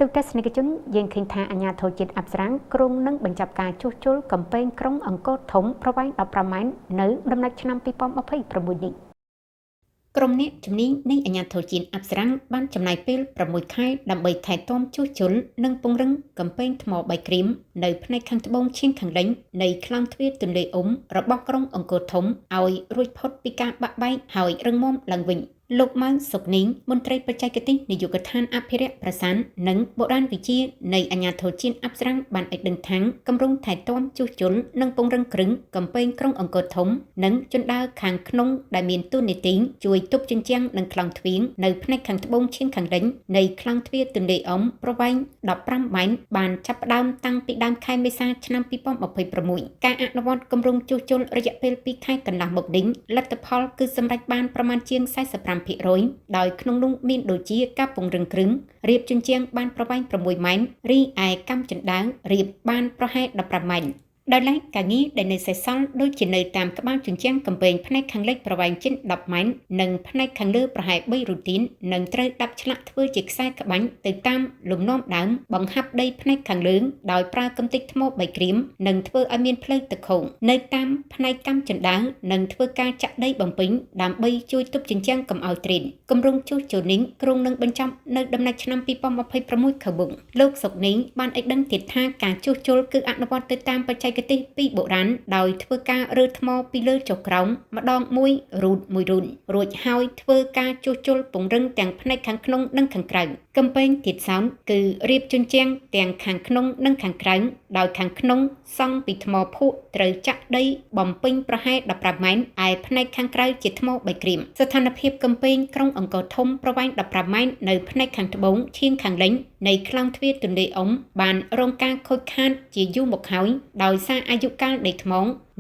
ទូទស្សនិកជនយើងឃើញថាអាជ្ញាធរជាតិអប្សរាក្រុងនឹងបញ្ចប់ការជួសជុលកំពែងក្រុងអង្គរធំប្រវែង15 ម៉ែត្រនៅដំណាច់ឆ្នាំ2026នេះក្រុមអ្នកជំនាញនៃអាជ្ញាធរជាតិអប្សរាបានចំណាយពេល6ខែដើម្បីថែទាំជួសជុលនិងពង្រឹងកំពែងថ្មបាយក្រៀមនៅផ្នែកខាងត្បូងឈៀងខាងលិចនៃក្លោងទ្វារទន្លេអ៊ុំរបស់ក្រុងអង្គរធំឲ្យរួចផុតពីការបាក់បែកហើយរឹងមាំឡើងវិញលោកម៉ៅសុកនីងមន្ត្រីបច្ចេកទេសនាយកដ្ឋានអភិរក្សប្រាសាទនិងបុរាណវិទ្យានៃអាជ្ញាធរជាតិអប្សរាបានឲ្យដឹងថាគម្រោងថែទាំជួសជុលនិងពង្រឹងគ្រឹះកំពែងក្រុងអង្គរធំនិងជណ្ដើរខាងក្នុងដែលមានតួនាទីជួយទប់ជញ្ជាំងនិងក្លោងទ្វារនៅផ្នែកខាងត្បូងឈៀងខាងលិចនៃក្លោងទ្វារទន្លេអ៊ុំប្រវែង15 ម៉ែត្របានចាប់ផ្ដើមតាំងពីដើមខែមេសាឆ្នាំ2026ការអនុវត្តគម្រោងជួសជុលរយៈពេល2ខែកន្លះមកនេះលទ្ធផលគឺសម្រេចបានប្រមាណជាង45%ដោយក្នុងនោះមានដូចជាការពង្រឹងគ្រឹះរៀបជញ្ជាំងបានប្រវែង6 ម៉ែត្ររីឯកម្មជណ្ដើររៀបបានប្រហែល15 ម៉ែត្រដោយឡែកការងារដែលនៅសេសសល់ដូចជានៅតាមក្បាលជញ្ជាំងកំពែងផ្នែកខាងលិចប្រវែងជិត10 ម៉ែត្រនិងផ្នែកខាងលើប្រហែល3 រូទីននឹងត្រូវដាប់ឆ្លាក់ធ្វើជាខ្សែក្បាញ់ទៅតាមលំនាំដើមបង្ហាប់ដីផ្នែកខាងលើដោយប្រើកម្ទេចថ្មបាយក្រៀមនិងធ្វើឲ្យមានផ្លូវទឹកខូចនៅតាមផ្នែកកម្មជណ្ដើរនឹងធ្វើការចាក់ដីបំពេញដើម្បីជួយទប់ជញ្ជាំងកុំឲ្យទ្រេនគម្រោងជួសជុលនេះក្រុងនឹងបញ្ចប់នៅដំណាច់ឆ្នាំ2026ខាងមុខលោកសុកនីបានឲ្យដឹងទៀតថាការជួសជុលគឺអនុវត្តទៅតាមបច្ចេកទេសពីបុរាណដោយធ្វើការរើថ្មពីលើចុះក្រោមម្ដងមួយរូតរួចហើយធ្វើការជួសជុលពង្រឹងទាំងផ្នែកខាងក្នុងនិងខាងក្រៅកំពែងទៀតសោតគឺរៀបជញ្ជាំងទាំងខាងក្នុងនិងខាងក្រៅដោយខាងក្នុងសង់ពីថ្មភក់ត្រូវចាក់ដីបំពេញប្រហែល15 ម៉ែត្រឯផ្នែកខាងក្រៅជាថ្មបាយក្រៀមស្ថានភាពកំពែងក្រុងអង្គរធំប្រវែង15 ម៉ែត្រនៅផ្នែកខាងត្បូងឈៀងខាងលិចនៃក្លោងទ្វារទន្លេអ៊ុំបានរងការខូចខាតជាយូរមកហើយដោយសារអាយុកាលដីថ្ម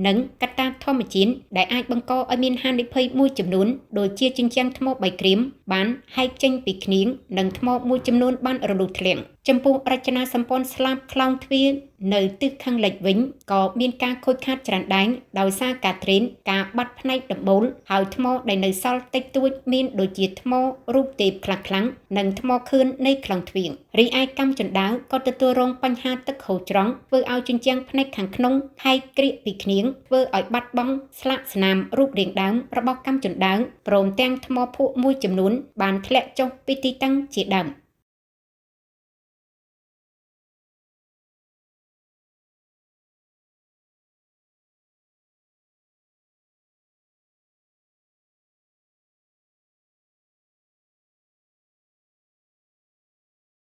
និងកត្តាធម្មជាតិដែលអាចបង្កឲ្យមានហានិភ័យមួយចំនួនដូចជាជញ្ជាំងថ្មបាយក្រៀមបានហែកចេញពីខ្នៀងនិងថ្មមួយចំនួនបានរលុះធ្លាក់ចំពោះរចនាសម្ព័ន្ធស្លាបក្លោងទ្វារនៅទិសខាងលិចវិញក៏មានការខូចខាតច្រើនដែរដោយសារការទ្រេនការបាត់ផ្នែកដំបូលហើយថ្មដែលនៅសល់តិចតួចមានដូចជាថ្មរូបទេពខ្លះៗនិងថ្មខឿននៃក្លោងទ្វាររីឯកម្មជណ្ដើរក៏ទទួលរងបញ្ហាទឹកហូរច្រោះធ្វើឲ្យជញ្ជាំងផ្នែកខាងក្នុងហែកក្រៀកពីខ្នៀងធ្វើឲ្យបាត់បង់ស្លាកស្នាមរូបរាងដើមរបស់កម្មជណ្ដើរព្រមទាំងថ្មភក់មួយចំនួនបានធ្លាក់ចុះពីទីតាំងជាដើម